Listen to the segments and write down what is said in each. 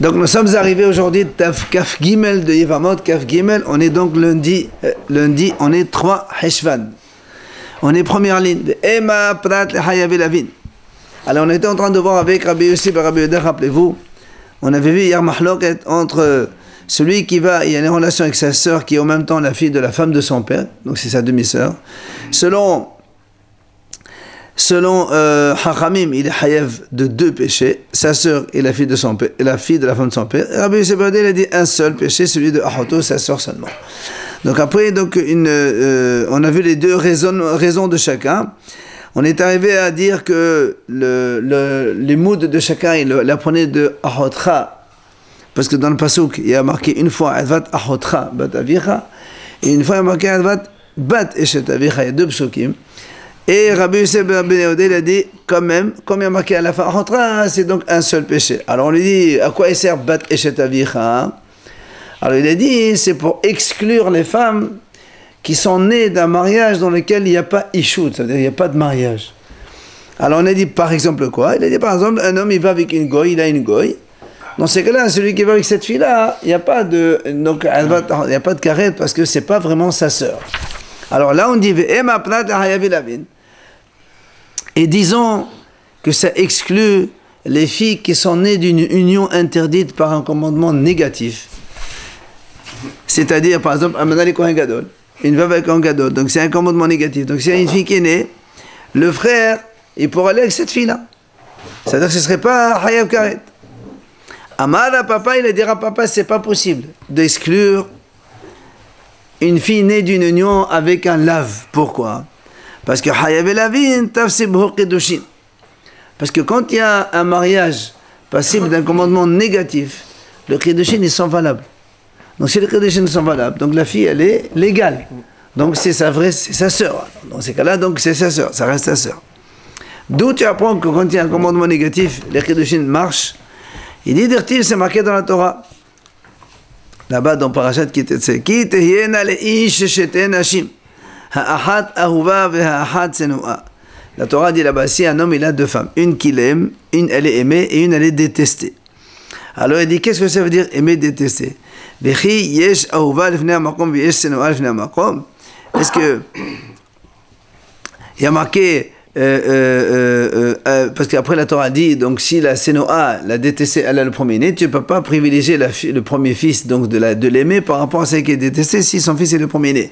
Donc nous sommes arrivés aujourd'hui, Taf Kaf Gimel de Yevamot, Kaf Gimel, on est donc lundi, on est 3 Heshvan. On est première ligne, Ema Prat le Hayavé Lavin. Alors on était en train de voir avec Rabbi Yossi et Rabbi Yehuda, rappelez-vous, on avait vu hier Mahloket entre celui qui va, il y a une relation avec sa sœur qui est en même temps la fille de la femme de son père, donc c'est sa demi-sœur. Selon Hachamim, il est hayev de 2 péchés, sa sœur est la fille de son père, et la fille de la femme de son père. Et Rabbi Yossi il a dit un seul péché, celui de Achoto, sa sœur seulement. Donc après, on a vu les deux raisons de chacun. On est arrivé à dire que les moods de chacun, il l'apprenait de Achotra, parce que dans le pasuk, il y a marqué une fois Advat Achotra bat avicha, et une fois il y a marqué Advat bat eshet avicha, il y a 2 psukim. Et Rabbi Yossi ben Yehuda, il a dit, quand même, comme il y a marqué à la fin, c'est donc un seul péché. Alors on lui dit, à quoi il sert Bat Eshet Avicha? Alors il a dit, c'est pour exclure les femmes qui sont nées d'un mariage dans lequel il n'y a pas Ishut, c'est-à-dire il n'y a pas de mariage. Alors on a dit, par exemple, quoi? Il a dit, par exemple, un homme, il va avec une goy, il a une goy. Dans ces cas-là, celui qui va avec cette fille-là, il n'y a pas de, donc, il n'y a pas de carré parce que c'est pas vraiment sa sœur. Alors là, on dit, Ema Prat le Hayavé Lavin. Et disons que ça exclut les filles qui sont nées d'une union interdite par un commandement négatif. C'est-à-dire, par exemple, Amanali Kohen Gadol, une veuve avec un Gadol, donc c'est un commandement négatif. Donc s'il y a une fille qui est née, le frère, il pourra aller avec cette fille-là. C'est-à-dire que ce ne serait pas Hayav Karet. Amara papa, il dira papa, c'est pas possible d'exclure une fille née d'une union avec un lave. Pourquoi? Parce que Hayav Lavin, Tafsib Kedushin. Parce que quand il y a un mariage passible d'un commandement négatif, le Kedushin, ils sont valables. Donc si les Kedushin sont valables, donc la fille, elle est légale. Donc c'est sa sœur. Dans ces cas-là, donc c'est sa sœur, ça reste sa sœur. D'où tu apprends que quand il y a un commandement négatif, les Kedushin marchent. Il dit d'Irtiv, c'est marqué dans la Torah. Là-bas, dans Parashat Kitetse, Ki tehiena leish sheten hashim. La Torah dit là-bas, si un homme il a 2 femmes, une qu'il aime, une elle est aimée et une elle est détestée. Alors il dit, qu'est-ce que ça veut dire aimer, détester? Est-ce que il y a marqué parce qu'après la Torah dit, donc si la Sénoa, la détestée, elle a le premier-né, tu ne peux pas privilégier le premier fils donc de l'aimer par rapport à celle qui est détestée si son fils est le premier-né.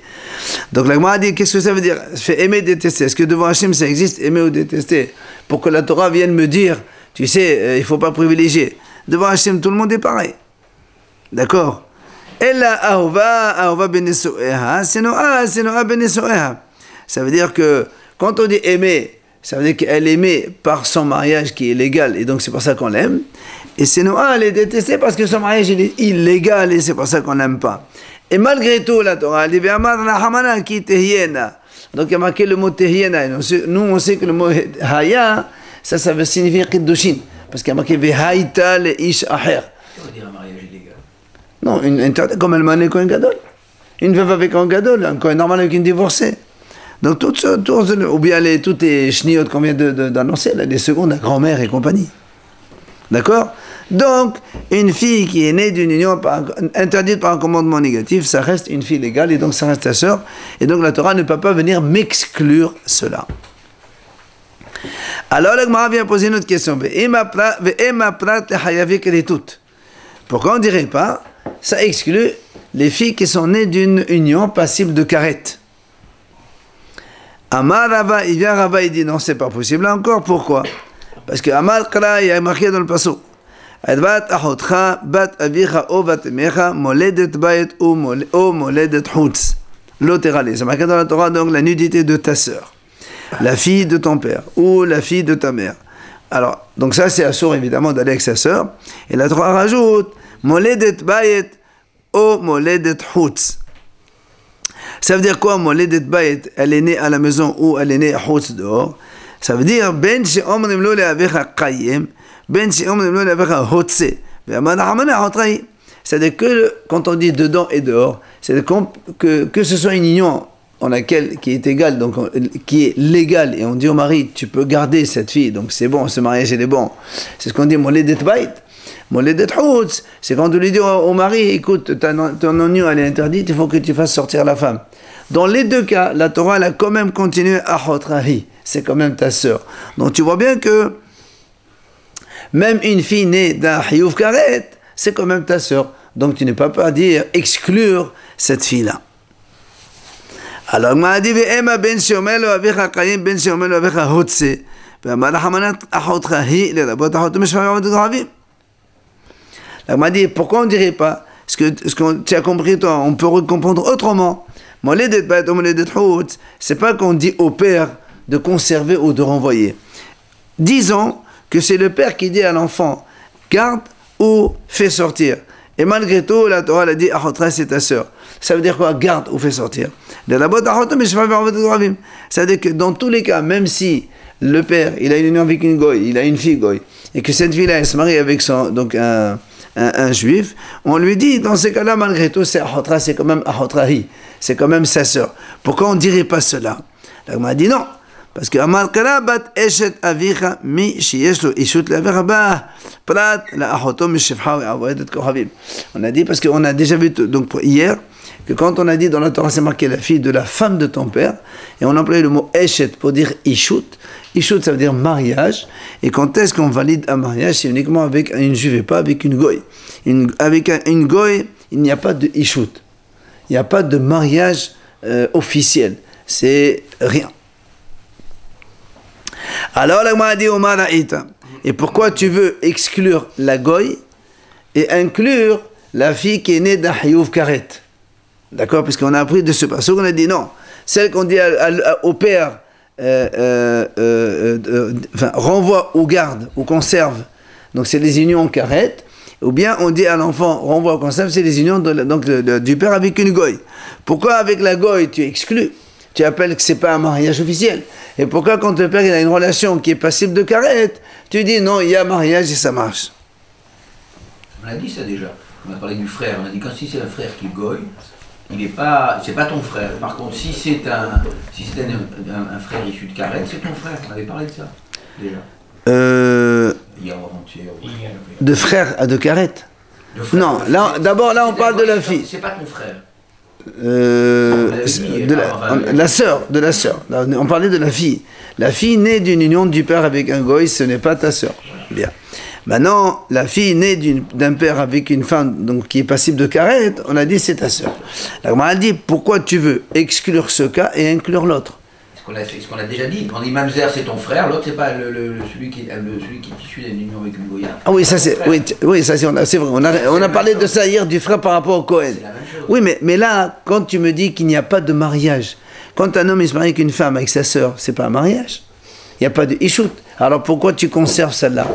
Donc la Gemara dit, qu'est-ce que ça veut dire? Fait aimer, détester. Est-ce que devant Hachem ça existe, aimer ou détester? Pour que la Torah vienne me dire, tu sais, il ne faut pas privilégier. Devant Hachem, tout le monde est pareil. D'accord? Ella ahova benesoeha, Sénoa benesoeha. Ça veut dire que quand on dit aimer, ça veut dire qu'elle est aimée par son mariage qui est légal, et donc c'est pour ça qu'on l'aime. Et Sénoa, elle est détestée parce que son mariage il est illégal, et c'est pour ça qu'on l'aime pas. Et malgré tout, la Torah, elle dit, donc il y a marqué le mot tehiena. Nous, on sait que le mot haya, ça veut signifier kiddushin. Parce qu'il y a marqué vehaïta le ish aher. On dit un mariage illégal. Non, comme elle m'a dit Kohen Gadol. Une veuve avec un Gadol, un Kohen normal avec une divorcée. Donc, ou bien toutes les chniotes qu'on vient d'annoncer, les secondes, la grand-mère et compagnie. D'accord? Donc, une fille qui est née d'une union interdite par un commandement négatif, ça reste une fille légale et donc ça reste ta sœur. Et donc la Torah ne peut pas venir m'exclure cela. Alors, la Gemara vient poser une autre question. Pourquoi on ne dirait pas, ça exclut les filles qui sont nées d'une union passible de karet? Amar Rava, il vient Rava, il dit non, c'est pas possible encore. Pourquoi? Parce que Amar Kra, il y a marqué dans le pasuk. Advat achotcha bat avicha o vatemecha moledet bayet o moledet chutz. L'otéralé, c'est marqué dans la Torah, donc la nudité de ta sœur, la fille de ton père ou la fille de ta mère. Alors, donc ça c'est assourd évidemment d'aller avec sa sœur. Et la Torah rajoute moledet bayet o moledet chutz. Ça veut dire quoi, moledet bayet? Elle est née à la maison ou elle est née à chutz dehors. Ça veut dire ben she'omrim lo le'avecha qayim, ben she'omrim lo le'avecha hotse. C'est-à-dire que quand on dit dedans et dehors, c'est que ce soit une union en laquelle qui est égale, donc qui est légale, et on dit au mari, tu peux garder cette fille, donc c'est bon, ce mariage il est bon. C'est ce qu'on dit moledet bayet. Moledet Houtz, c'est quand on lui dit au mari, écoute, ton union elle est interdite, il faut que tu fasses sortir la femme. Dans les deux cas, la Torah elle a quand même continué à Hotrahi, c'est quand même ta sœur. Donc tu vois bien que même une fille née d'un Hiyuv Karet, c'est quand même ta sœur. Donc tu n'es pas à dire exclure cette fille-là. Alors, il m'a dit, Emma ben Shomelo avicha Kayim ben Shomelo avicha Hotse. ואמר לחמנת אחותך היא לרבות אחות משפחה ועבודת רבים. Il m'a dit, pourquoi on ne dirait pas ce que tu as compris toi, on peut comprendre autrement. C'est pas qu'on dit au père de conserver ou de renvoyer. Disons que c'est le père qui dit à l'enfant, garde ou fais sortir. Et malgré tout, la Torah a dit, Achotra c'est ta sœur. Ça veut dire quoi? Garde ou fais sortir. Ça veut dire que dans tous les cas, même si le père, il a une union avec une goy, il a une fille goy, et que cette fille-là, elle se marie avec donc un juif, on lui dit, dans ces cas-là, malgré tout, c'est Achotra, c'est quand même Achotrahi, c'est quand même sa sœur. Pourquoi on ne dirait pas cela? Là, on m'a dit non. Parce que Amar Karabat Eshet Avicha Mi Shieshlo Ishut Laverba Prat La Achoto Mishifha Avoyedet Kohavim. On a dit, parce qu'on a déjà vu donc hier, que quand on a dit dans la Torah, c'est marqué la fille de la femme de ton père, et on a employé le mot Eshet pour dire Ishut. Ishut, ça veut dire mariage. Et quand est-ce qu'on valide un mariage? C'est uniquement avec une juive et pas avec une goy. Avec une goy, il n'y a pas de Ishut. Il n'y a pas de mariage officiel. C'est rien. Alors, la m'a dit Omar Aïta. Et pourquoi tu veux exclure la goy et inclure la fille qui est née d'un Hiyuv Karet? D'accord? Parce qu'on a appris de ce passage, on a dit non. Celle qu'on dit au père, renvoie ou garde ou conserve, donc c'est les unions Karet, ou bien on dit à l'enfant renvoie ou conserve, c'est les unions du père avec une goy. Pourquoi avec la goy tu exclus? Tu appelles que ce n'est pas un mariage officiel. Et pourquoi quand le père il a une relation qui est passible de Karet, tu dis non, il y a mariage et ça marche? On a dit ça déjà. On a parlé du frère. On a dit quand si c'est un frère qui goy, il n'est pas, c'est pas ton frère. Par contre, si c'est un frère issu de Karet, c'est ton frère. On avait parlé de ça déjà. Hier ou avant-hier. De frère à de Karet. Non, là, d'abord là on parle de la fille. C'est pas ton frère. La sœur, de la sœur. On parlait de la fille. La fille née d'une union du père avec un goy, ce n'est pas ta sœur. Bien. Maintenant, la fille née d'un père avec une femme donc, qui est passible de Karet, on a dit c'est ta sœur. La Gemara a dit pourquoi tu veux exclure ce cas et inclure l'autre? Ce qu'on a déjà dit, quand dit Mamzer c'est ton frère, l'autre c'est pas celui qui est issu d'une union avec une goya. Ah oui, ça c'est c'est vrai. On a parlé de ça hier du frère par rapport au Cohen. Oui, mais là, quand tu me dis qu'il n'y a pas de mariage, quand un homme il se marie avec une femme, avec sa sœur, c'est pas un mariage. Il n'y a pas de ishut. Alors pourquoi tu conserves celle-là?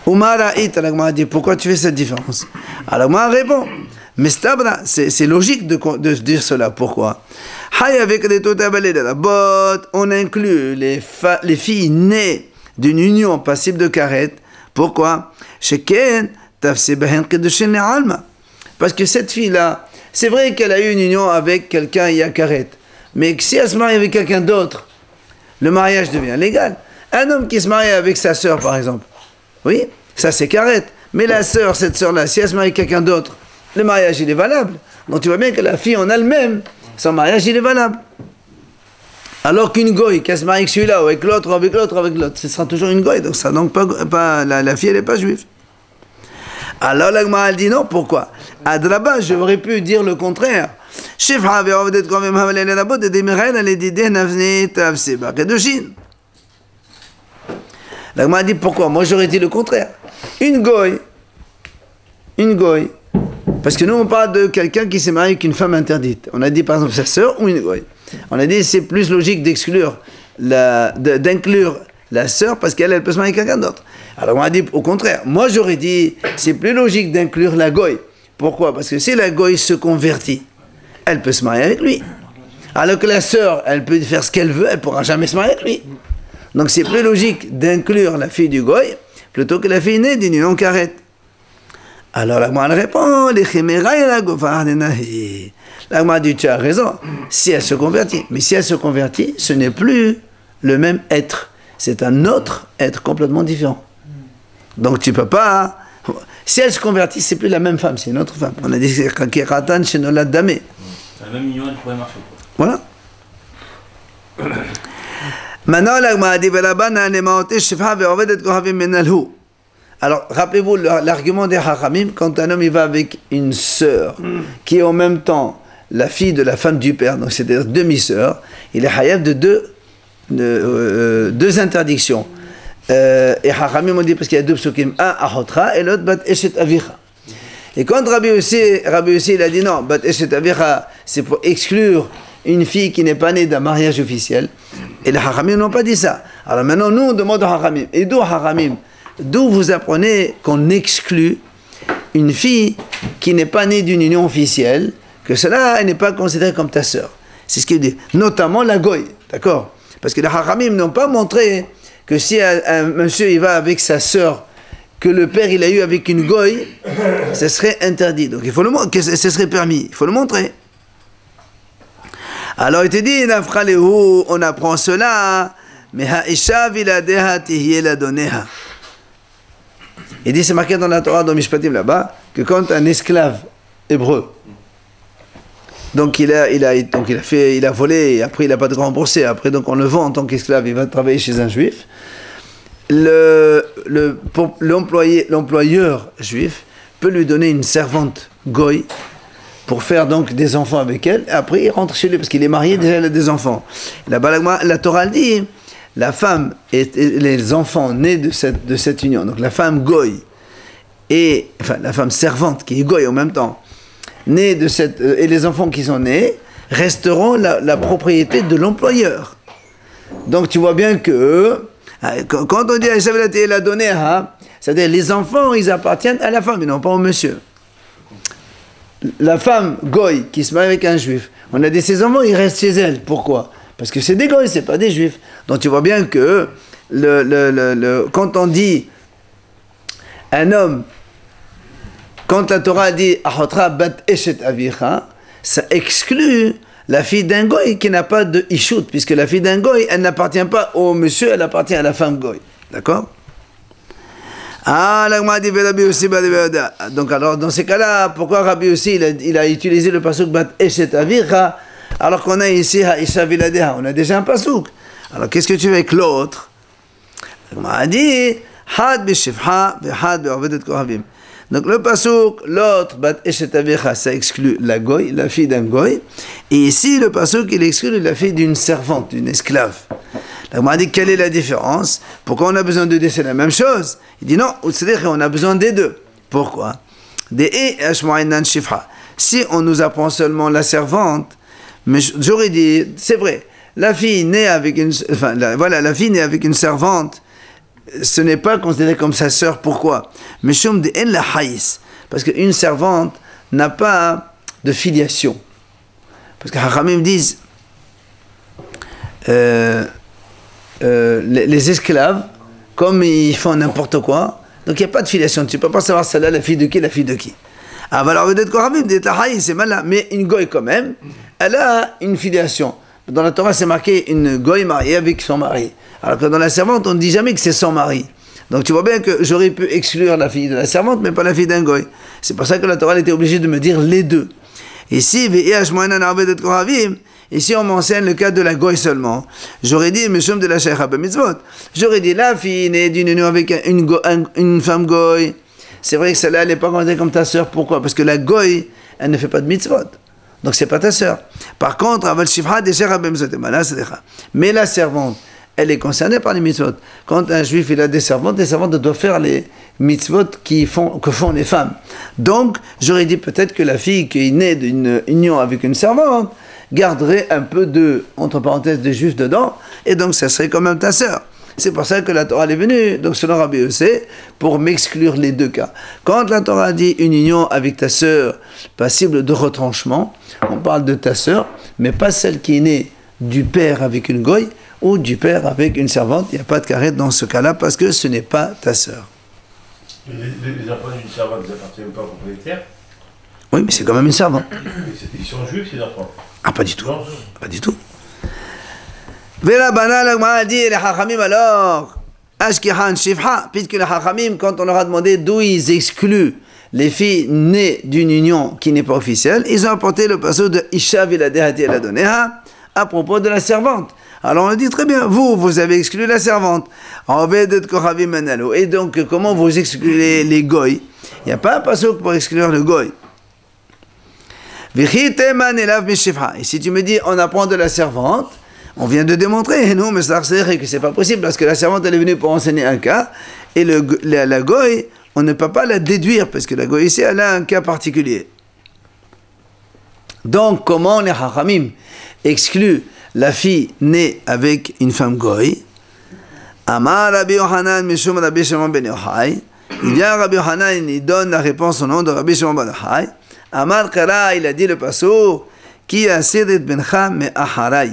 Umara it, a dit pourquoi tu fais cette différence? Alors moi répond, mais c'est logique de dire cela. Pourquoi? On inclut les filles nées d'une union passible de Karet. Pourquoi? Parce que cette fille-là, c'est vrai qu'elle a eu une union avec quelqu'un il y a Karet, mais si elle se marie avec quelqu'un d'autre, le mariage devient légal. Un homme qui se marie avec sa sœur, par exemple, oui, ça c'est Karet. Mais la sœur, cette sœur-là, si elle se marie avec quelqu'un d'autre, le mariage il est valable. Donc tu vois bien que la fille en elle-même, son mariage il est valable. Alors qu'une goy qui se marie avec celui-là, ou avec l'autre, ou avec l'autre, ce sera toujours une goy. Donc ça donc pas la fille elle n'est pas juive. Alors la Gemara dit non, pourquoi? Adraba, j'aurais pu dire le contraire. La Gemara dit pourquoi? Moi j'aurais dit le contraire. Une goy, parce que nous on parle de quelqu'un qui s'est marié avec une femme interdite. On a dit par exemple sa sœur ou une goy. On a dit c'est plus logique d'inclure la sœur parce qu'elle peut se marier avec quelqu'un d'autre. Alors on a dit au contraire. Moi j'aurais dit c'est plus logique d'inclure la goy. Pourquoi? Parce que si la goy se convertit, elle peut se marier avec lui. Alors que la sœur, elle peut faire ce qu'elle veut, elle ne pourra jamais se marier avec lui. Donc c'est plus logique d'inclure la fille du goy plutôt que la fille née d'une union Karet. Alors la Gemara répond, la Gemara dit tu as raison, si elle se convertit. Mais si elle se convertit, ce n'est plus le même être. C'est un autre être complètement différent. Donc tu ne peux pas Si elle se convertit, c'est plus la même femme, c'est une autre femme. On a dit Kiratan chez Nolad Damé. C'est la même union, elle pourrait marcher. Voilà. Maintenant, l'Agma dit alors, rappelez-vous l'argument des Hachamim, quand un homme il va avec une sœur qui est en même temps la fille de la femme du père, donc c'est-à-dire demi-sœur, il est hayav de deux interdictions. Et Hachamim ont dit, parce qu'il y a deux psukim, un Ahotra et l'autre Bat Eshet Avicha. Et quand Rabbi aussi il a dit non, Bat Eshet Avicha, c'est pour exclure une fille qui n'est pas née d'un mariage officiel. Et les Hachamim n'ont pas dit ça. Alors maintenant, nous, on demande aux Hachamim. Et d'où Hachamim? D'où vous apprenez qu'on exclut une fille qui n'est pas née d'une union officielle, que cela elle n'est pas considérée comme ta sœur. C'est ce qu'il dit. Notamment la goy, d'accord? Parce que les Hachamim n'ont pas montré que si un monsieur il va avec sa sœur, que le père il a eu avec une goy, ce serait interdit. Donc il faut le montrer, que ce serait permis. Il faut le montrer. Alors il te dit, on apprend cela, mais ha'isha viladeha tihiye ladoneha. Il dit, c'est marqué dans la Torah, dans Mishpatim là-bas, que quand un esclave hébreu, donc il a volé, et après il n'a pas de remboursé, après donc on le vend en tant qu'esclave, il va travailler chez un juif, l'employeur juif peut lui donner une servante goy pour faire donc des enfants avec elle, et après il rentre chez lui, parce qu'il est marié, déjà il a des enfants. La Torah dit, la femme et les enfants nés de cette union, donc la femme goy, enfin la femme servante qui est goy en même temps, née de et les enfants qui sont nés, resteront la propriété de l'employeur. Donc tu vois bien que, quand on dit « la donnée », c'est-à-dire les enfants, ils appartiennent à la femme, ils non pas au monsieur. La femme goy qui se marie avec un juif, on a dit ses enfants, ils restent chez elle. Pourquoi? Parce que c'est des goy, c'est pas des juifs. Donc tu vois bien que quand on dit un homme, quand la Torah dit Ahotra bat eshet avicha, ça exclut la fille d'un goy qui n'a pas de ishut, puisque la fille d'un goy, elle n'appartient pas au monsieur, elle appartient à la femme goy. D'accord? Ah, donc alors dans ces cas-là, pourquoi Rabbi aussi il a utilisé le pasuk bat eshet avicha alors qu'on a ici ha'isha viladeha, on a déjà un pasuk. Alors qu'est-ce que tu fais avec l'autre? On a dit had b'shifha v'had be'ovedet kohavim. Donc le pasuk, l'autre bat eshet avicha, ça exclut la goy, la fille d'un goy, et ici le pasuk il exclut la fille d'une servante, d'une esclave. On m'a dit quelle est la différence? Pourquoi on a besoin de deux? C'est la même chose. Il dit non, c'est-à-dire qu'on a besoin des deux. Pourquoi? Si on nous apprend seulement la servante, mais j'aurais dit, c'est vrai, la fille née avec une servante, ce n'est pas considéré comme sa sœur. Pourquoi? Parce qu'une servante n'a pas de filiation. Parce que Hachamim disent les esclaves, comme ils font n'importe quoi, donc il n'y a pas de filiation. Tu ne peux pas savoir celle-là, la fille de qui, la fille de qui. Ah, alors peut-être Kohabim, c'est mal, mais une goy quand même, elle a une filiation. Dans la Torah, c'est marqué une goy mariée avec son mari. Alors que dans la servante, on ne dit jamais que c'est son mari. Donc tu vois bien que j'aurais pu exclure la fille de la servante, mais pas la fille d'un goy. C'est pour ça que la Torah était obligée de me dire les deux. Ici, ici on m'enseigne le cas de la goy seulement. J'aurais dit, Meshum de la Sheikha B'mitzvot. J'aurais dit, la fille née d'une union avec une femme goy. C'est vrai que celle-là, elle n'est pas considérée comme ta sœur. Pourquoi? Parce que la goy, elle ne fait pas de mitzvot. Donc c'est pas ta sœur. Par contre, Aval Shifra de Sheikha B'mitzvot. Mais la servante, elle est concernée par les mitzvot. Quand un juif il a des servantes doivent faire les mitzvot que font les femmes. Donc, j'aurais dit peut-être que la fille qui est née d'une union avec une servante garderait un peu de, entre parenthèses, de juif dedans, et donc ça serait quand même ta sœur. C'est pour ça que la Torah est venue, donc selon Rabbi Yossé, pour m'exclure les deux cas. Quand la Torah dit une union avec ta sœur passible de retranchement, on parle de ta sœur, mais pas celle qui est née du père avec une goy, ou du père avec une servante. Il n'y a pas de carré dans ce cas-là, parce que ce n'est pas ta sœur. Les enfants d'une servante, ils appartiennent pas au propriétaire? Oui, mais c'est quand même une servante. Ils sont juifs, ces enfants? Ah, pas du tout. Pas du tout. Vela Bana, l'Agma a dit, les Hachamim alors, Ashkihan Shifha, puisque les Hachamim, quand on leur a demandé d'où ils excluent les filles nées d'une union qui n'est pas officielle, ils ont apporté le passage de Isha Viladehati Eladoneha à propos de la servante. Alors on dit très bien, vous avez exclu la servante. Et donc, comment vous excluez les goy? Il n'y a pas un passage pour exclure le goy. Et si tu me dis, on apprend de la servante, on vient de démontrer, non, mais c'est que c'est pas possible, parce que la servante, elle est venue pour enseigner un cas, et la goy, on ne peut pas la déduire, parce que la goy ici, elle a un cas particulier. Donc, comment les Hachamim excluent la fille née avec une femme goy? Amar Rabbi Yohanan Mishum Rabbi Shimon ben Yochai. Il vient Rabbi Yohanan, il donne la réponse au nom de Rabbi Shimon ben Yochai. Amar Kara, il a dit le passo, qui a sédet bencha me aharai,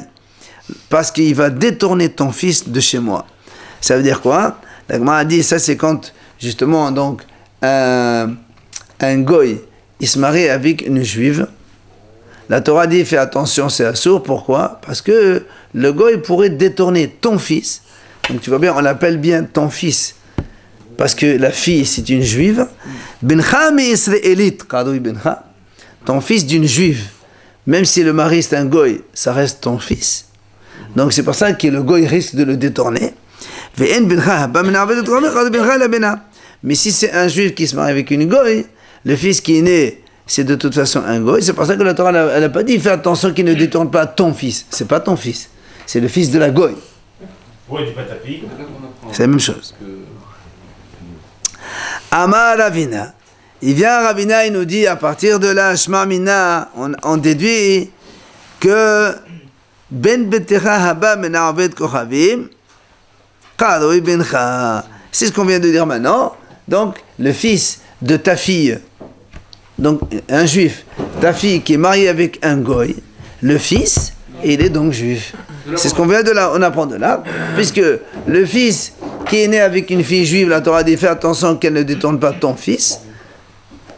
parce qu'il va détourner ton fils de chez moi. Ça veut dire quoi? La Gemara a dit, ça c'est quand justement donc un goy il se marie avec une juive. La Torah dit fais attention, c'est assourd. Pourquoi? Parce que le goy pourrait détourner ton fils. Donc tu vois bien, on l'appelle bien ton fils parce que la fille c'est une juive. Bencha mi israélite, kadoui bencha, ton fils d'une juive. Même si le mari c'est un goy, ça reste ton fils. Donc c'est pour ça que le goy risque de le détourner. Mais si c'est un juif qui se marie avec une goy, le fils qui est né, c'est de toute façon un goy. C'est pour ça que la Torah elle n'a pas dit fais attention qu'il ne détourne pas ton fils. C'est pas ton fils, c'est le fils de la goy. Pourquoi tu dis pas ta fille? C'est la même chose. Amar Ravina. Il vient Ravina, il nous dit à partir de là, Shma Mina, on déduit que Ben Betecha Haba Menarvet Kochavim, Kadoui Bencha. C'est ce qu'on vient de dire maintenant. Donc, le fils de ta fille, donc un juif, ta fille qui est mariée avec un goy, le fils, il est donc juif. C'est ce qu'on vient de là, on apprend de là, puisque le fils qui est né avec une fille juive, la Torah dit fais attention qu'elle ne détourne pas ton fils.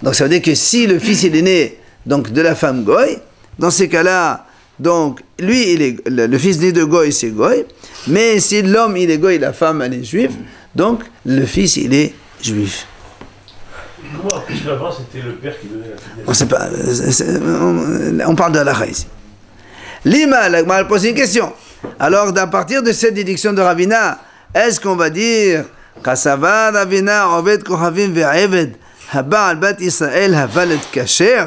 Donc ça veut dire que si le fils il est né donc de la femme goy, dans ces cas-là, donc lui il est le fils né de goy c'est goy, mais si l'homme il est goy, la femme elle est juive, donc le fils il est juif. Comment, puisqu'avant c'était le père qui donnait la fille? On sait pas, on parle de la ici. Lima, la Gemara pose une question. Alors, à partir de cette déduction de Ravina, est-ce qu'on va dire Kasava Ravina Oved Kohavim Ve'eved Haba'al Bat Israël Havalet Kasher?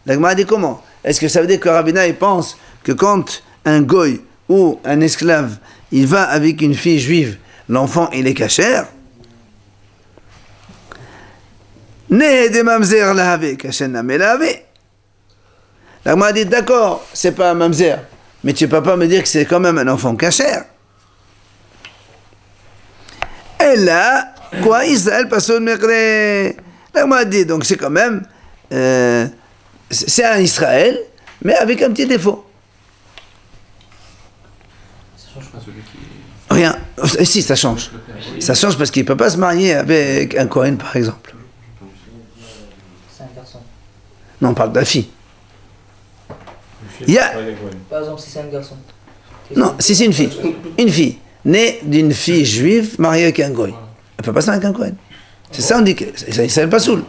La Gemara dit comment? Est-ce que ça veut dire que Ravina il pense que quand un goy ou un esclave il va avec une fille juive, l'enfant il est kasher? Ne de mamzer lahave kasher name lahave. La Gemara dit d'accord, c'est pas un mamzer, mais tu peux pas me dire que c'est quand même un enfant kasher. Et là, quoi, Israël passe au Mekre. La Gemara dit donc c'est quand même, c'est un Israël, mais avec un petit défaut. Ça change pas celui qui... Rien. Si, ça change. Ça change parce qu'il ne peut pas se marier avec un Cohen, par exemple. C'est un garçon. Non, on parle de la fille. Il y a... Par exemple, si c'est un garçon. Non, si c'est une fille née d'une fille juive mariée avec un goy, elle ne peut pas se marier avec un Cohen. C'est ça, on dit que ça ne s'appelle pas soul.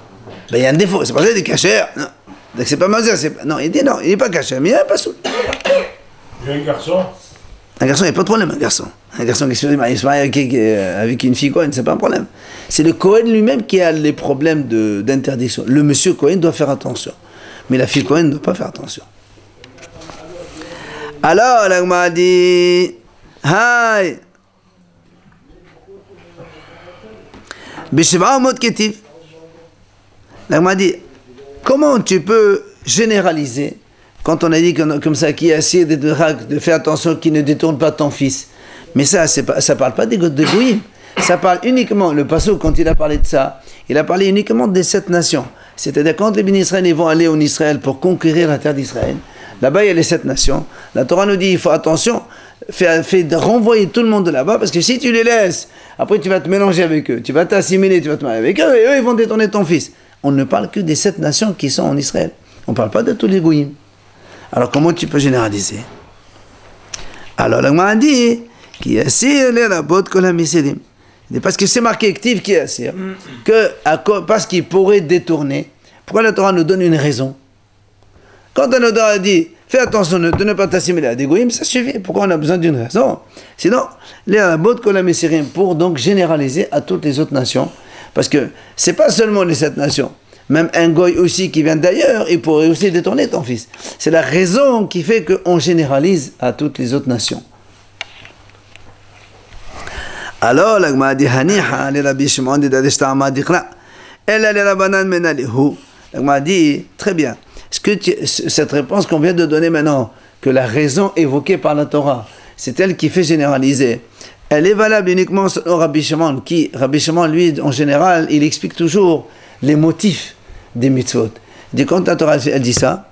Ben, il y a un défaut, c'est pas ça, il est caché. Non, donc c'est pas mazir, non, il dit non, il n'est pas caché, mais il n'est pas soul. Il y a un garçon. Un garçon, il n'y a pas de problème, un garçon. Un garçon qui se marie avec une fille Cohen, c'est pas un problème. C'est le Cohen lui-même qui a les problèmes d'interdiction. Le monsieur Cohen doit faire attention. Mais la fille Cohen ne doit pas faire attention. Alors, la Gemara dit, Hai, Bishva Omot Ketiv. La Gemara dit, comment tu peux généraliser quand on a dit comme ça, qui a essayé de faire attention qu'il ne détourne pas ton fils? Mais ça ne parle pas des goïms. Ça parle uniquement, le passage quand il a parlé de ça, il a parlé uniquement des 7 nations. C'est-à-dire quand les bénis Israël vont aller en Israël pour conquérir la terre d'Israël, là-bas il y a les 7 nations. La Torah nous dit, il faut attention, fais renvoyer tout le monde de là-bas, parce que si tu les laisses, après tu vas te mélanger avec eux, tu vas t'assimiler, tu vas te marier avec eux, et eux ils vont détourner ton fils. On ne parle que des 7 nations qui sont en Israël. On ne parle pas de tous les goïms. Alors comment tu peux généraliser? Alors la Gemara dit, Qui assire les rabots que la misirim. Parce que c'est marqué actif qui assire. Parce qu'il pourrait détourner. Pourquoi la Torah nous donne une raison? Quand la Torah dit fais attention de ne pas t'assimiler à des goïms, ça suffit. Pourquoi on a besoin d'une raison? Sinon, les rabots que la misirim, pour donc généraliser à toutes les autres nations. Parce que c'est pas seulement les 7 nations. Même un goy aussi qui vient d'ailleurs, il pourrait aussi détourner ton fils. C'est la raison qui fait qu'on généralise à toutes les autres nations. Alors, la Gemara dit Haniha, les Rabbi Shimon dit Dadeshtama dikra. Elle a les Rabbanan menalihu. La Gemara dit très bien. Est-ce que cette réponse qu'on vient de donner maintenant, que la raison évoquée par la Torah, c'est elle qui fait généraliser, elle est valable uniquement au Rabbi Shimon, qui, Rabbi Shimon, lui, en général, il explique toujours les motifs des mitzvot. Il dit, quand la Torah elle dit ça,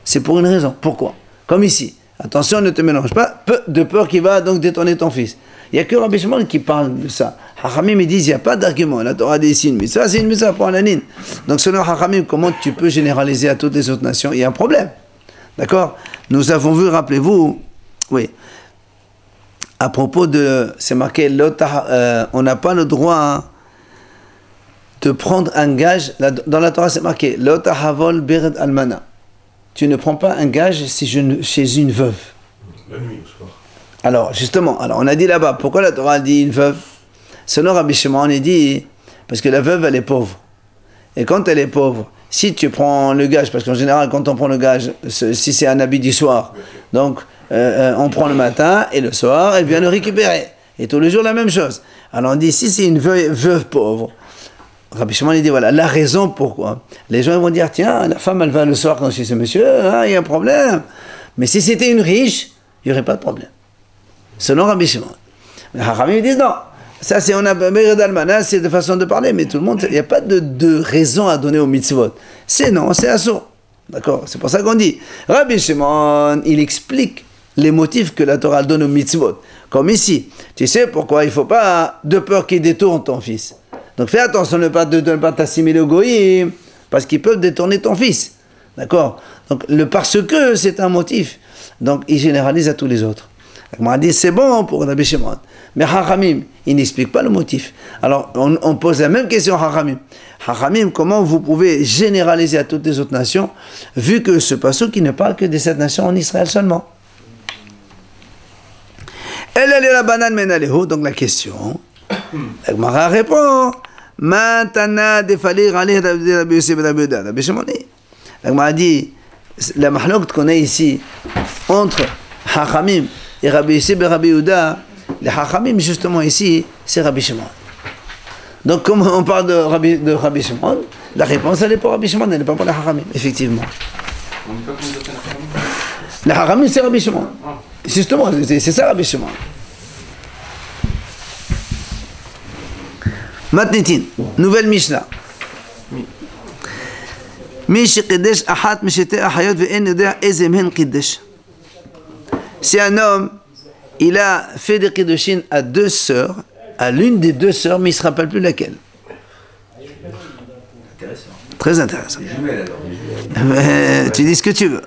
c'est pour une raison. Pourquoi? Comme ici. Attention, ne te mélange pas, de peur qu'il va donc détourner ton fils. Il n'y a que Rabbi Shimon qui parle de ça. Hachamim, ils disent, il n'y a pas d'argument. La Torah dit ici une mitzvah, c'est une mitzvah pour un anine. Donc selon Hachamim, comment tu peux généraliser à toutes les autres nations? Il y a un problème. D'accord? Nous avons vu, rappelez-vous, oui, à propos de, c'est marqué, on n'a pas le droit de prendre un gage. Dans la Torah, c'est marqué, Lotahavol bered almana. Tu ne prends pas un gage chez une veuve. La nuit au soir. Alors, justement, on a dit là-bas, pourquoi la Torah dit une veuve? Selon Rabbi Shimon, on a dit, parce que la veuve, elle est pauvre. Et quand elle est pauvre, si tu prends le gage, parce qu'en général, quand on prend le gage, si c'est un habit du soir, donc on prend le matin et le soir, elle vient le récupérer. Et tous les jours, la même chose. Alors on dit, si c'est une veuve pauvre, Rabbi Shimon il dit, voilà, la raison pourquoi. Les gens vont dire, tiens, la femme, elle va le soir quand chez ce monsieur, il y a un problème. Mais si c'était une riche, il n'y aurait pas de problème. Selon Rabbi Shimon. Les Hachamim disent non. Ça, c'est on a Bered Almana, c'est de façon de parler, mais tout le monde, il n'y a pas de raison à donner au mitzvot. C'est non, c'est assourd. D'accord? C'est pour ça qu'on dit. Rabbi Shimon, il explique les motifs que la Torah donne au mitzvot. Comme ici. Tu sais pourquoi il ne faut pas, de peur qu'il détourne ton fils. Donc fais attention de ne pas t'assimiler au goïm, parce qu'ils peuvent détourner ton fils. D'accord? Donc le parce que, c'est un motif. Donc il généralise à tous les autres. On a dit c'est bon pour Rabbi Shimon. Mais Hachamim, il n'explique pas le motif. Alors on pose la même question à Hachamim. Hachamim, comment vous pouvez généraliser à toutes les autres nations, vu que ce passage qui ne parle que des 7 nations en Israël seulement? Elle est la banane menaleho, donc la question. La Gemara répond Matana defalir aleh Rabbi Yosef Rabbi Yehuda. Rabbi Shimon dit. La Gemara dit la mahlok qu'on a ici entre Hachamim et Rabbi Yosef et Rabbi Yehuda, les Hachamim justement ici, c'est Rabbi Shimon. Donc comme on parle de Rabbi Shimon, la réponse elle est pour Rabbi Shimon, elle n'est pas pour les Hachamim, effectivement. Les Hachamim c'est Rabbi Shimon. Justement, c'est ça Rabbi Shimon. Matnitin, nouvelle Mishnah. Si un homme, il a fait des kiddushin à 2 sœurs, à l'une des 2 sœurs, mais il ne se rappelle plus laquelle. Intéressant. Très intéressant. Les jumelles alors. Tu dis ce que tu veux.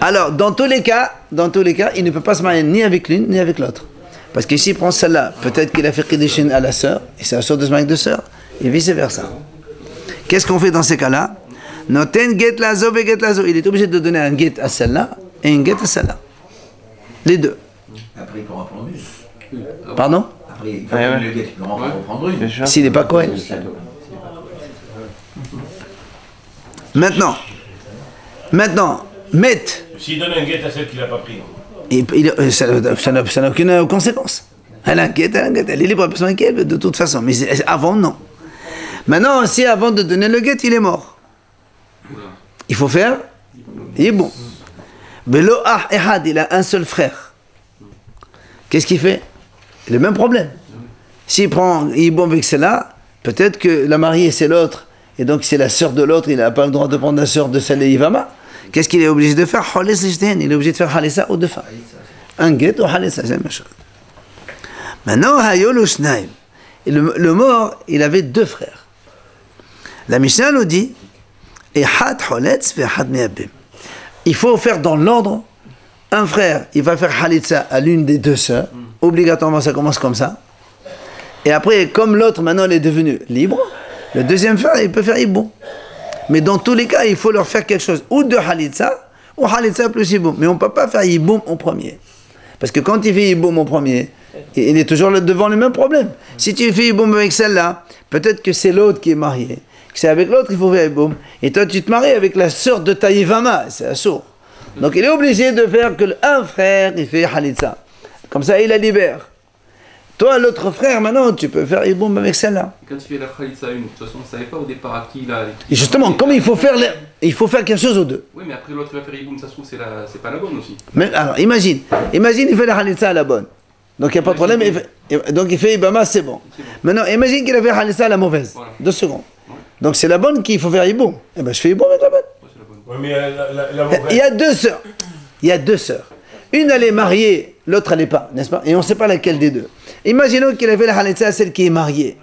Alors, dans tous les cas, il ne peut pas se marier ni avec l'une ni avec l'autre. Parce qu'ici, il prend celle-là. Peut-être qu'il a fait kiddushin à la sœur, et c'est la sœur de se marier avec 2 sœurs, et vice-versa. Qu'est-ce qu'on fait dans ces cas-là? Noten get lazo ve get lazo. Il est obligé de donner un get à celle-là et un get à celle-là. Les 2. Après, il peut en prendre une. Pardon? Après, il faut le guet, il peut en reprendre une. S'il n'est pas Kohen. Maintenant, met. S'il donne un guet à celle qu'il n'a pas pris. Ça n'a aucune conséquence. Elle a un guet, elle est libre de son guet de toute façon. Mais avant, non. Maintenant, si avant de donner le guet, il est mort. Il faut faire, il est bon. Velo ah ehad, il a un seul frère. Qu'est-ce qu'il fait? Le même problème. S'il prend, il est bon avec celle-là, peut-être que la mariée c'est l'autre, et donc c'est la sœur de l'autre, il n'a pas le droit de prendre la sœur de celle de Yivama. Qu'est-ce qu'il est obligé de faire? Il est obligé de faire halissa ou de faire un guet ou halissa, c'est la même chose. Maintenant, hayolu shnaim. Le mort, il avait 2 frères. La Mishnah nous dit, il faut faire dans l'ordre. Un frère, il va faire halitza à l'une des 2 sœurs, obligatoirement ça commence comme ça. Et après, comme l'autre maintenant il est devenu libre, le deuxième frère il peut faire Yiboum. Mais dans tous les cas, il faut leur faire quelque chose, ou de Halitza, ou Halitza plus Yiboum. Mais on ne peut pas faire Yiboum en premier. Parce que quand il fait Yiboum en premier, il est toujours devant le même problème. Si tu fais Yiboum avec celle-là, peut-être que c'est l'autre qui est marié. C'est avec l'autre qu'il faut faire Yiboum. Et toi, tu te maries avec la sœur de ta Yivama, c'est assourd. Donc il est obligé de faire que un frère, il fait Halitza. Comme ça, il la libère. Toi, l'autre frère, maintenant, tu peux faire Yiboum avec celle-là. Quand tu fais la Khalitsa 1, de toute façon, on ne savait pas au départ à qui il a... Et justement, comme il faut faire quelque chose aux deux. Oui, mais après l'autre il va faire Yiboum, ça se trouve, c'est pas la bonne aussi. Mais alors, imagine, il fait la Halitza à la bonne. Donc il n'y a pas de problème, donc il fait Ibama, c'est bon. Maintenant, imagine qu'il a fait Halitza à la mauvaise. Voilà. 2 secondes. Ouais. Donc c'est la bonne qu'il faut faire Yiboum. Eh bien, je fais Yiboum avec la bonne. Ouais, c'est la bonne. Oui, mais la mauvaise... Il y a 2 sœurs. Il y a 2 sœurs. Une, elle est mariée, l'autre, elle n'est pas, n'est-ce pas? Et on ne sait pas laquelle des deux. Imaginons qu'il a fait la Halitza à celle qui est mariée.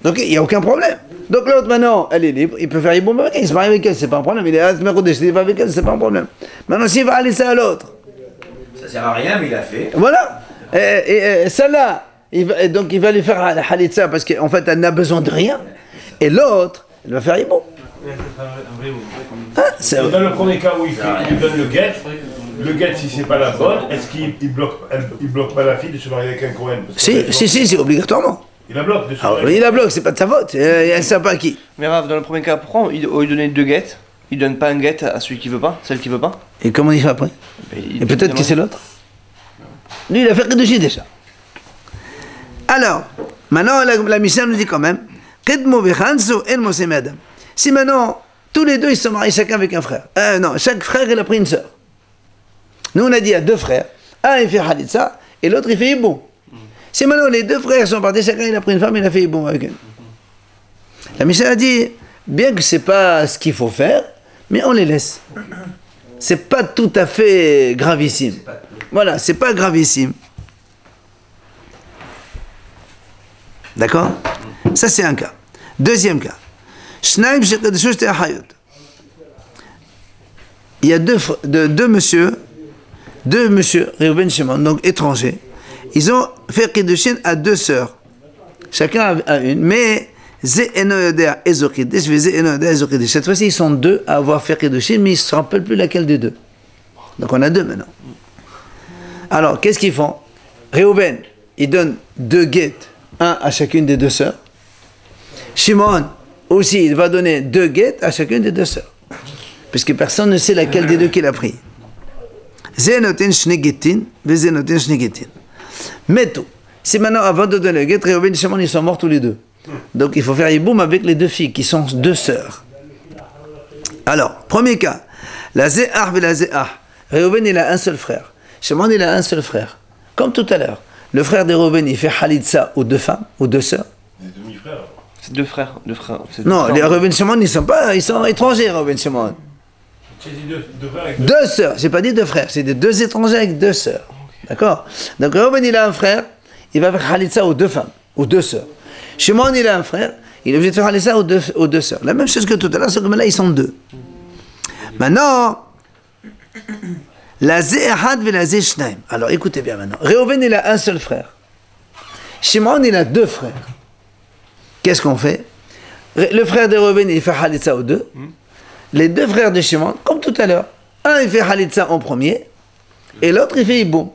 Donc il n'y a aucun problème. Donc l'autre, maintenant, elle est libre, il peut faire Yiboum avec elle, il se marie avec elle, c'est pas un problème. Il est Asmerodesh, il va avec elle, c'est pas un problème. Maintenant, s'il va Halitza à l'autre. Ça sert à rien, mais il a fait. Voilà. Et celle-là, donc il va lui faire la Halitza parce qu'en fait, elle n'a besoin de rien. Et l'autre, elle va faire Yiboum. Dans le premier cas où il lui donne le guet, si c'est pas la bonne, est-ce qu'il bloque pas la fille de se marier avec un Cohen? Si, obligatoirement. Il la bloque de se Alors, marier. il la bloque, c'est pas de sa faute. Elle ne sait pas à qui. Mais Rav, dans le premier cas, pourquoi au lieu de donner 2 guettes, il donne pas un guet à celui qui veut pas, celle qui veut pas? Et comment il fait après? Et peut-être que c'est l'autre. Lui, il a fait Kedushin déjà. Alors, maintenant, la Mishnah nous dit quand même, si maintenant, tous les deux, ils se marient chacun avec un frère. Non, chaque frère, il a pris une sœur. Nous, on a dit il y a 2 frères. Un, il fait Halitza, et l'autre, il fait Yiboum. Si maintenant, les 2 frères sont partis, chacun, il a pris une femme, il a fait Yiboum avec elle. La Mishnah a dit, bien que ce n'est pas ce qu'il faut faire, mais on les laisse. C'est pas tout à fait gravissime. Voilà, c'est pas gravissime. D'accord? Ça, c'est un cas. Deuxième cas. Il y a deux monsieur, Reuven Shimon, donc étrangers. Ils ont fait Kiddushin à 2 sœurs. Chacun a une, mais cette fois-ci, ils sont 2 à avoir fait Kiddushin, mais ils ne se rappellent plus laquelle des 2. Donc on a 2 maintenant. Alors, qu'est-ce qu'ils font? Reuven, il donne 2 guettes, 1 à chacune des 2 sœurs. Shimon, aussi, il va donner 2 guettes à chacune des 2 sœurs. Puisque personne ne sait laquelle des 2 qu'il a pris. Zenotin shnegetin, vezenotin shnegetin. Mais tout. Si maintenant, avant de donner le guet, Reuven et Shimon, ils sont morts tous les 2. Donc il faut faire Yiboum avec les 2 filles, qui sont 2 sœurs. Alors, premier cas. La Zéah et la Zéah. Reuven, il a un seul frère. Shimon, il a un seul frère. Comme tout à l'heure. Le frère de Reuven, il fait Halitza aux 2 femmes, aux 2 sœurs. Des demi-frères. C'est 2 frères. Non, les Reuven et Shimon, ils sont étrangers, Reuven et Shimon. J'ai dit 2 frères avec 2 sœurs, j'ai pas dit 2 frères, c'est des 2 étrangers avec 2 sœurs. D'accord? Donc Reuven, il a un frère, il va faire Halitza aux 2 femmes, aux 2 sœurs. Shimon, il a un frère, il est obligé de faire Halitza aux 2 sœurs. La même chose que tout à l'heure, sauf que là, ils sont 2. Maintenant, la Zéhad et la Zéshnaim. Alors écoutez bien maintenant. Reuven, il a un seul frère. Shimon, il a 2 frères. Qu'est-ce qu'on fait? Le frère de Reuven, il fait Halitza aux 2. Les 2 frères de Shimon, comme tout à l'heure. Un, il fait Halitza en premier, et l'autre, il fait Yiboum.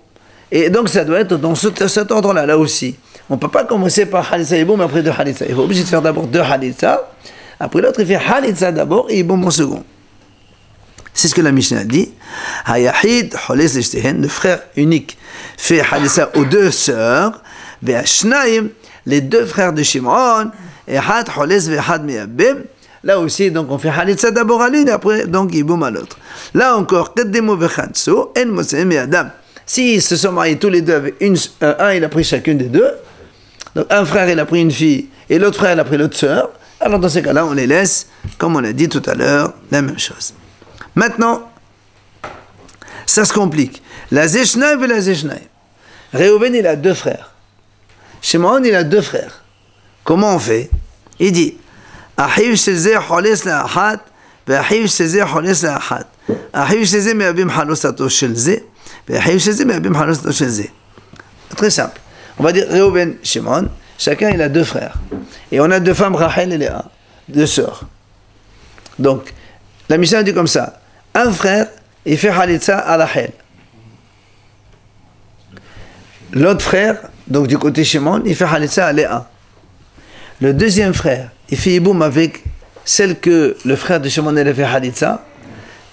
Et donc, ça doit être dans cet ordre-là, là aussi. On ne peut pas commencer par Halitza et Yiboum après 2 Halitza. Il faut obligé de faire d'abord 2 Halitza, après l'autre, il fait Halitza d'abord et Yiboum en second. C'est ce que la Mishnah dit. Hayahid, Holes Lishtehen, le frère unique, fait Halitza aux 2 sœurs, Ve'ashnaim, les 2 frères de Shimon, et Had, Holes, Ve'had, Me'abim. Là aussi, donc on fait Halitza d'abord à l'une, après donc Yiboum à l'autre. Là encore, Keddemo Vechansu, En Mosem et Adam. S'ils se sont mariés tous les 2 avec un, il a pris chacune des 2. Donc un frère, il a pris une fille, et l'autre frère, il a pris l'autre sœur. Alors dans ces cas-là, on les laisse, comme on l'a dit tout à l'heure, la même chose. Maintenant, ça se complique. La Zéshnaï et la Zéshnaï. Reuven, il a 2 frères. Shimon, il a 2 frères. Comment on fait? Il dit, Ahiv shezeh holes la'achat, ve'ahiv shezeh holes la'achat. Ahiv shezeh me'abim halosato shel zeh, ve'ahiv shezeh me'abim halosato shel zeh. Très simple. On va dire Reuven, Shimon, chacun il a 2 frères. Et on a 2 femmes, Rachel et Léa, 2 sœurs. Donc, la Mishnah dit comme ça, un frère, il fait Halitza à Rachel. L'autre frère, donc du côté Shimon, il fait Halitza à Léa. Le deuxième frère, il fait Yiboum avec celle que le frère de Shimon a fait Halitza.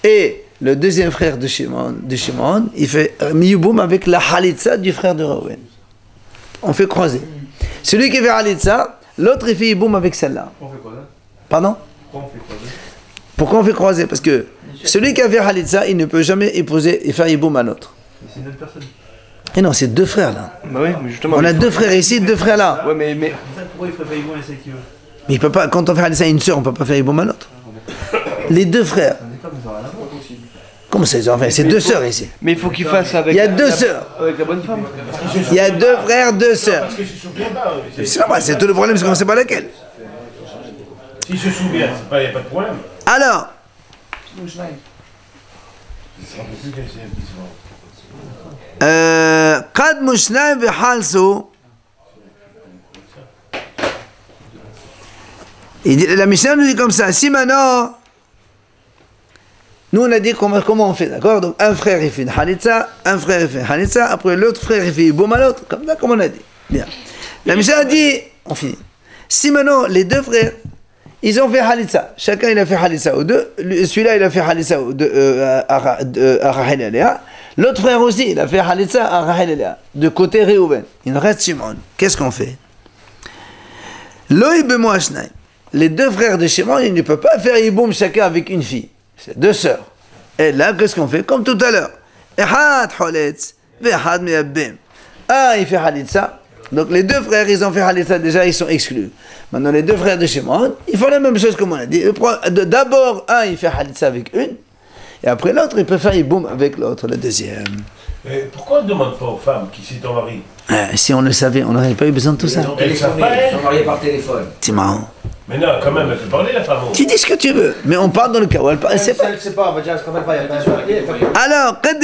Et le deuxième frère de Shimon, il fait Yiboum avec la Halitza du frère de Reuven. On fait croiser. Celui qui fait Halitza, l'autre il fait Yiboum avec celle-là. On fait quoi là? Pardon? Pourquoi on fait croiser? Pourquoi on fait croiser? Parce que celui qui a fait Halitza, il ne peut jamais épouser et faire Yiboum à l'autre. Mais c'est une autre personne. Et non, c'est 2 frères là. Bah oui, mais justement. On a 2 frères ici, 2 frères là. Ouais, mais Pourquoi il ferait pas Yiboum avec celle qui veut? Mais il peut pas, quand on fait Halitza à une sœur, on ne peut pas faire Yiboum à l'autre. Les 2 frères. Comment ça, ils ont fait? C'est 2 sœurs ici. il faut qu'il fasse avec. Il y a 2 sœurs. Avec la bonne femme. Il y a 2 frères, 2 sœurs. Parce qu'il se souvient pas. C'est normal, c'est tout le problème, c'est qu'on ne sait pas laquelle. S'il se souvient, il n'y a pas de problème. Alors, Qad Mushnay Halsu. La Mishnah nous dit comme ça, si maintenant, nous on a dit comment on fait, d'accord? Donc un frère il fait une Halitza, un frère il fait une Halitza, après l'autre frère il fait Yiboum à l'autre, comme ça, comme on a dit. Bien. La Mishnah dit, on finit. Si maintenant les 2 frères, ils ont fait Halitza, chacun il a fait Halitza aux 2, celui-là il a fait Halitza à Rachel et Léa, l'autre frère aussi il a fait Halitza à Rachel et Léa, de côté Reuven. Il reste Shimon. Qu'est-ce qu'on fait? Loï bemo ashnai. Les 2 frères de Shimon, ils ne peuvent pas faire Yiboum chacun avec une fille. C'est 2 sœurs. Et là, qu'est-ce qu'on fait? Comme tout à l'heure. Ehad Holetz, Vehad Meabbim. Un, il fait Halitza. Donc les 2 frères, ils ont fait Halitza déjà, ils sont exclus. Maintenant, les 2 frères de Shimon, ils font la même chose comme on a dit. D'abord, un, il fait Halitza avec une. Et après l'autre, il peut faire Yiboum avec l'autre, le deuxième. Mais pourquoi on ne demande pas aux femmes qui c'est ton mari? Si on le savait, on n'aurait pas eu besoin de tout ça. Elles savent pas, Ils sont mariés par téléphone. C'est marrant. Mais non, quand même, elle fait parler la femme. Tu dis ce que tu veux, mais on parle dans le cas où elle parle. C'est pas. C'est pas, on va dire, elle se rappelle pas, il y a pas de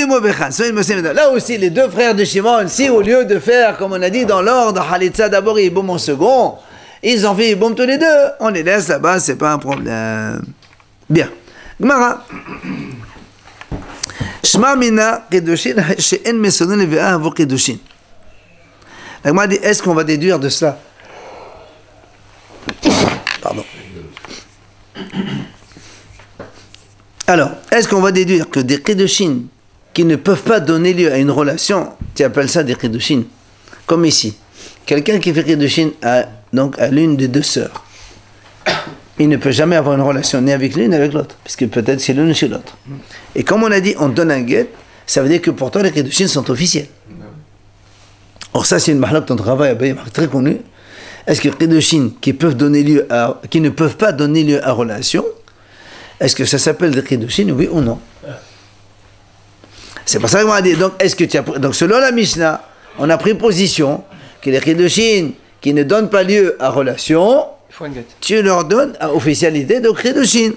Alors, là aussi, les 2 frères de Shimon, si au lieu de faire, comme on a dit, dans l'ordre, Halitza d'abord et Yiboum en second, ils ont fait Yiboum tous les 2, on les laisse là-bas, c'est pas un problème. Bien. Gemara. Shma mina kedushin she'en mesonin leve'ah avo kedushin. La Gemara dit, est-ce qu'on va déduire de cela? Pardon. Alors, est-ce qu'on va déduire que des kedushin qui ne peuvent pas donner lieu à une relation, tu appelles ça des kedushin, comme ici, quelqu'un qui fait kedushin donc à l'une des 2 sœurs, il ne peut jamais avoir une relation ni avec l'une ni avec l'autre, puisque peut-être c'est l'une ou chez l'autre. Et comme on a dit, on donne un guet, ça veut dire que pourtant les kedushin sont officiels. Or ça, c'est une mahlak dans le travail très connue. Est-ce que les kedushin qui ne peuvent pas donner lieu à relation, est-ce que ça s'appelle des kedushin, oui ou non? C'est pour ça qu'on a dit, donc, donc selon la Mishnah, on a pris position que les kedushin qui ne donnent pas lieu à relation, tu leur donnes à officialité de kedushin.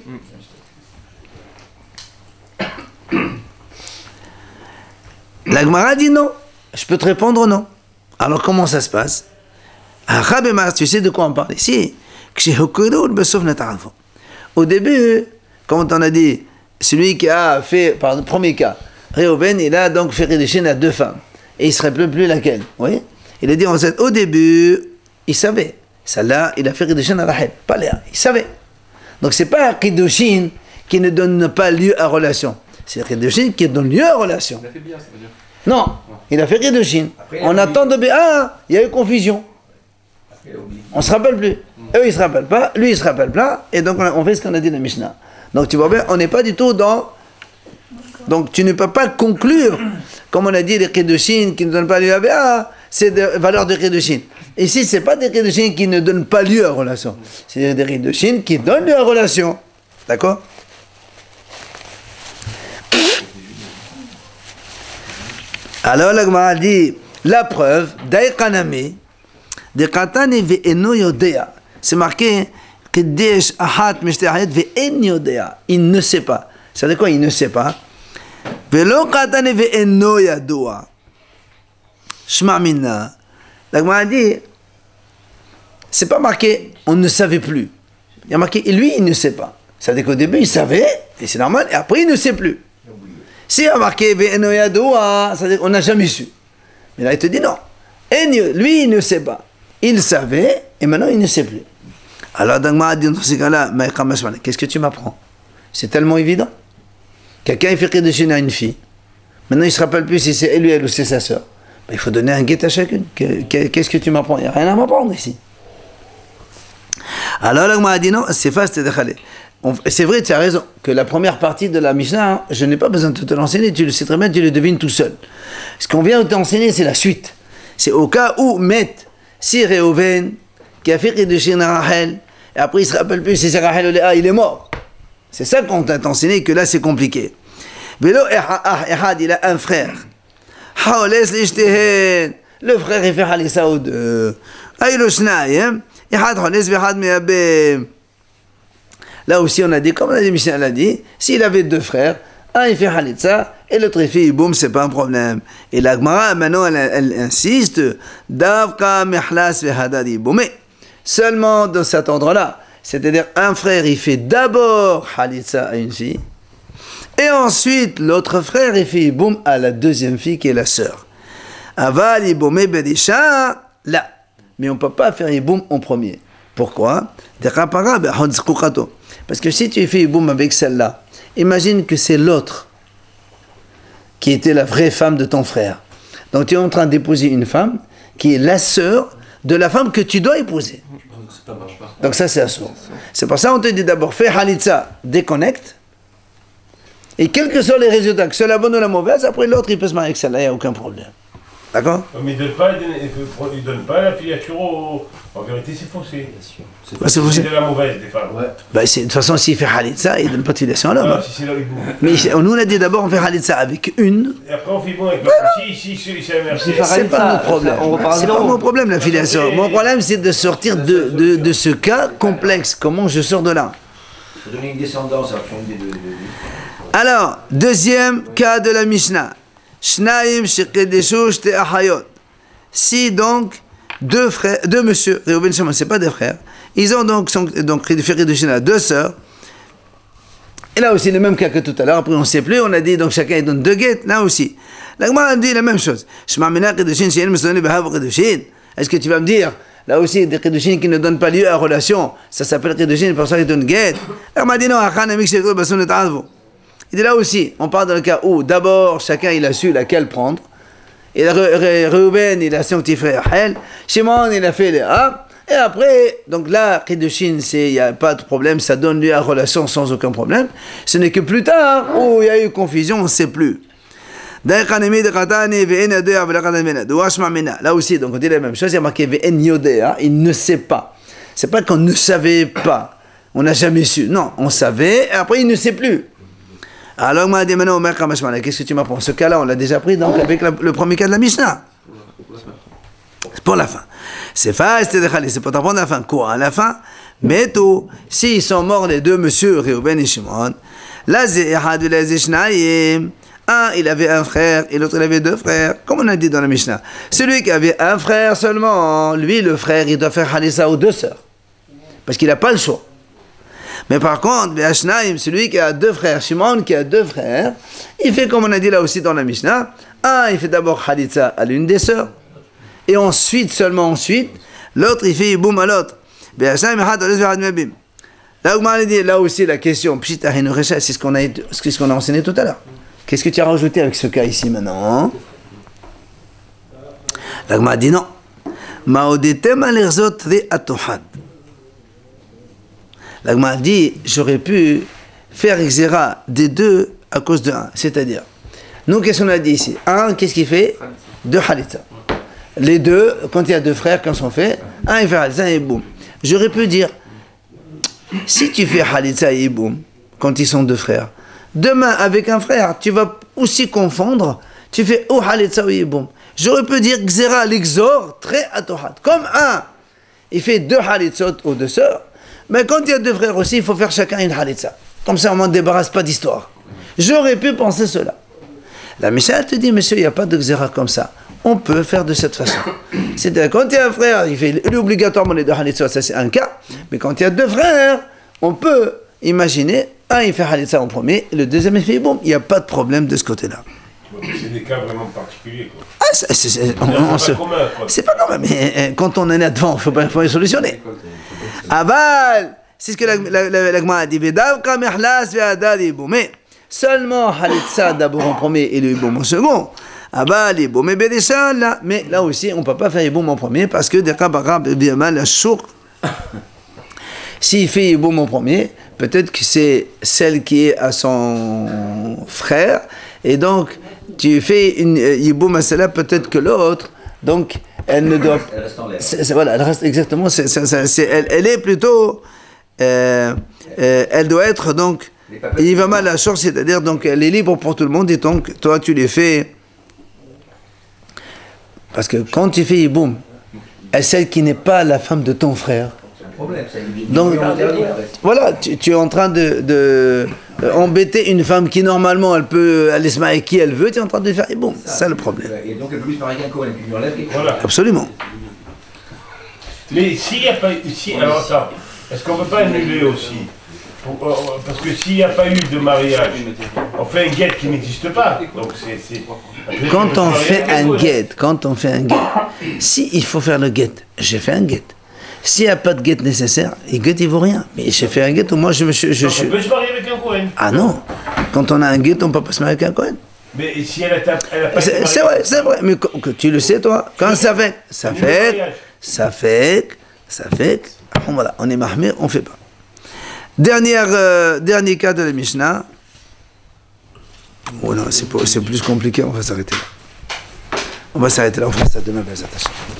La Gemara dit non. Je peux te répondre non. Alors comment ça se passe? Tu sais de quoi on parle ici? Au début, quand on a dit, celui qui a fait, par le premier cas, Reuven, il a donc fait kedushin à 2 femmes. Et il ne se rappelle plus laquelle. Oui? Il a dit, en fait, au début, il savait. Celle-là, il a fait kedushin à Rachel, pas Léa. Il savait. Donc c'est pas un kedushin qui ne donne pas lieu à relation. C'est un kedushin qui donne lieu à relation. Il a fait bien, ça veut dire. Non, il a fait kedushin. En attendant de Béa, il y a eu confusion. On ne se rappelle plus. Eux, ils ne se rappellent pas, lui, il ne se rappelle pas, et donc on fait ce qu'on a dit dans la Mishnah. Donc tu vois bien, on n'est pas du tout dans... Donc tu ne peux pas conclure, comme on a dit, les kedushin qui ne donnent pas lieu à Béa, c'est des valeurs de kedushin. Ici, ce n'est pas des kedushin qui ne donnent pas lieu à relation. C'est des kedushin qui donnent lieu à relation. D'accord? Alors la Gemara dit, la preuve, Daïkanami, de Katani ve'eno yodea. C'est marqué, Kedesh ahat mishtahayet ve'en yodea. Il ne sait pas. Ça veut dire quoi, il ne sait pas? Ve'lo Katani ve'eno yadoa. Shma minna. La Gemara dit, c'est pas marqué, on ne savait plus. Il y a marqué, lui, il ne sait pas. Ça veut dire qu'au début, il savait, et c'est normal, et après, il ne sait plus. Si il y a marqué, ve'eno yadoua, ça veut dire qu'on n'a jamais su. Mais là, il te dit non. Lui, il ne sait pas. Il savait, et maintenant, il ne sait plus. Alors, dans ce cas-là, qu'est-ce que tu m'apprends? C'est tellement évident. Quelqu'un, il fait Kiddushin à une fille. Maintenant, il ne se rappelle plus si c'est elle ou c'est sa sœur. Ben, il faut donner un guet à chacune. Qu'est-ce que tu m'apprends? Il n'y a rien à m'apprendre ici. Alors, là, m'a dit non, c'est facile. C'est vrai, tu as raison, que la première partie de la Mishnah, hein, je n'ai pas besoin de te l'enseigner, tu le sais très bien, tu le devines tout seul. Ce qu'on vient de t'enseigner, c'est la suite. C'est au cas où, si Réhouven, qui a fait Kiddushin à Rachel, et après il ne se rappelle plus si c'est Rachel ou Léa, il est mort. C'est ça qu'on t'a enseigné, que là c'est compliqué. Vélo Ehad, il a un frère. Le frère, il fait Halissa ou deux. Aïlo Shnaïm, Ehad Holes Vehad Meabem. Là aussi, on a dit, comme Michel l'a dit, s'il avait deux frères, un il fait Halitza et l'autre il fait Iboum, c'est pas un problème. Et la Gemara, maintenant, elle insiste, Davka Mehlas Vehadad Iboum. Mais seulement dans cet endroit-là, c'est-à-dire un frère, il fait d'abord Halitza à une fille, et ensuite l'autre frère, il fait Iboum à la deuxième fille qui est la sœur. Aval Iboum Bedisha, là. Mais on ne peut pas faire Iboum en premier. Pourquoi? Parce que si tu fais Iboum avec celle-là, imagine que c'est l'autre qui était la vraie femme de ton frère. Donc tu es en train d'épouser une femme qui est la sœur de la femme que tu dois épouser. Donc ça c'est assourd. C'est pour ça qu'on te dit d'abord fais Halitza, déconnecte. Et quels que soient les résultats, que ce soit la bonne ou la mauvaise, après l'autre il peut se marier avec celle-là, il n'y a aucun problème. D'accord? Mais il ne donne pas la filiation en vérité, c'est faussé. C'est faussé. C'est de la mauvaise des femmes. Ouais. Bah, de toute façon, s'il fait Halitza, il ne donne pas de filiation à l'homme. Ah, si c'est là, il bouge. Mais nous, on a dit d'abord, on fait Halitza avec une. Et après, on fait bon avec l'autre. Si c'est inversé. C'est pas mon problème. C'est pas mon problème, la filiation. Mon problème, c'est de sortir de ce cas complexe. Comment je sors de là? Il faut donner une descendance à fond des deux. Alors, deuxième cas de la Mishnah. Shnaim shekedeshu shte ahayot. Si donc deux monsieur, Réhouven Shimon, c'est pas des frères, ils ont donc fait Kiddushin à deux sœurs. Et là aussi le même cas que tout à l'heure. Après on ne sait plus, on a dit donc chacun il donne deux guettes. Là aussi, la Gemara dit la même chose. Est-ce que tu vas me dire là aussi des Kiddushin qui ne donnent pas lieu à relation, ça s'appelle Kiddushin pour ça qu'ils donnent guette. La Gemara dit non. Il dit là aussi, on parle dans le cas où d'abord chacun il a su laquelle prendre. Et Réhouven il a son petit frère Hel, Shimon il a fait les A, et après, donc là, Kiddushin, il n'y a pas de problème, ça donne lieu à relation sans aucun problème. Ce n'est que plus tard où il y a eu confusion, on ne sait plus. Là aussi, donc on dit la même chose, il y a marqué Ve'en Yodea, il ne sait pas. C'est pas qu'on ne savait pas, on n'a jamais su. Non, on savait, et après il ne sait plus. Alors, moi, maintenant, qu'est-ce que tu m'apprends? Ce cas-là, on l'a déjà pris donc, avec le premier cas de la Mishnah. C'est pour la fin. C'est pour t'apprendre la fin. Quoi à la fin? Mais tout, s'ils sont morts les deux, monsieur Réhouven et Shimon, un, il avait un frère et l'autre il avait deux frères, comme on a dit dans la Mishnah. Celui qui avait un frère seulement, lui, le frère, il doit faire Halissa aux deux sœurs. Parce qu'il n'a pas le choix. Mais par contre, celui qui a deux frères, Shimon qui a deux frères, il fait comme on a dit là aussi dans la Mishnah, il fait d'abord Halitza à l'une des sœurs, et ensuite, seulement ensuite, l'autre il fait Iboum à l'autre. Là aussi la question, c'est ce qu'on a enseigné tout à l'heure. Qu'est-ce que tu as rajouté avec ce cas ici maintenant? La Gemara dit non. La Gemara dit, j'aurais pu faire Xéra des deux à cause de un. C'est-à-dire, nous, qu'est-ce qu'on a dit ici? Un, qu'est-ce qu'il fait? Deux Halitza. Les deux, quand il y a deux frères, quand ils sont faits, un, il fait Halitza et boum. J'aurais pu dire, si tu fais Halitza et boum, quand ils sont deux frères, demain, avec un frère, tu vas aussi confondre, tu fais ou Halitza ou boum. J'aurais pu dire Xéra l'exor, très atohat. Comme un, il fait deux Halitzot aux deux sœurs, mais quand il y a deux frères aussi, il faut faire chacun une Halitza. Comme ça, on ne débarrasse pas d'histoire. J'aurais pu penser cela. La Mishnah te dit, monsieur, il n'y a pas de Xéra comme ça. on peut faire de cette façon. C'est-à-dire, quand il y a un frère, il fait obligatoirement les deux halitza, ça c'est un cas. Mais quand il y a deux frères, on peut imaginer, un il fait halitza en premier, et le deuxième il fait boum. Il n'y a pas de problème de ce côté-là. C'est des cas vraiment particuliers, quoi. Ah, c'est pas commun, mais quand on en est devant, il faut les solutionner. Aval, c'est ce que la Gemara a dit. Mais seulement halitza d'abord en premier et le boum en second. Aval, les boum et bédéchal, là. Mais là aussi, on ne peut pas faire boum en premier parce que des rabarab, bien mal, la chouk. S'il fait boum en premier, peut-être que c'est celle qui est à son frère, et donc tu fais une yiboum à celle-là, peut-être que l'autre, donc elle ne doit. Elle reste en l'air. Voilà, elle reste exactement. Elle est plutôt. Elle doit être donc. Il va mal à la chose, c'est-à-dire donc elle est libre pour tout le monde, et donc toi tu les fais. Parce que quand tu fais yiboum, celle qui n'est pas la femme de ton frère. Problème, ça, Donc, voilà, tu es en train de embêter une femme qui normalement elle peut aller se marier avec qui elle veut, tu es en train de faire bon, c'est ça le problème. Et donc elle peut plus se marier avec un Cohen, puis lui enlève quelque chose. Voilà. Absolument. Mais s'il n'y a pas eu. Alors ça, est-ce qu'on ne peut pas annuler aussi parce que s'il n'y a pas eu de mariage, on fait un guet qui n'existe pas. Donc Quand on fait un guet, si il faut faire le guet, j'ai fait un guet. S'il n'y a pas de guet nécessaire, le guet il vaut rien. Mais j'ai fait un guet où moi je on peut se marier avec un Cohen. Ah non, quand on a un guet, on ne peut pas se marier avec un Cohen. Mais si elle a pas c'est vrai, mais que tu le sais toi, quand ça fait, voilà, on est mahmir, on ne fait pas. Dernier cas de la Mishnah. Oh non, c'est plus compliqué, on va s'arrêter là. On fera ça demain, attention.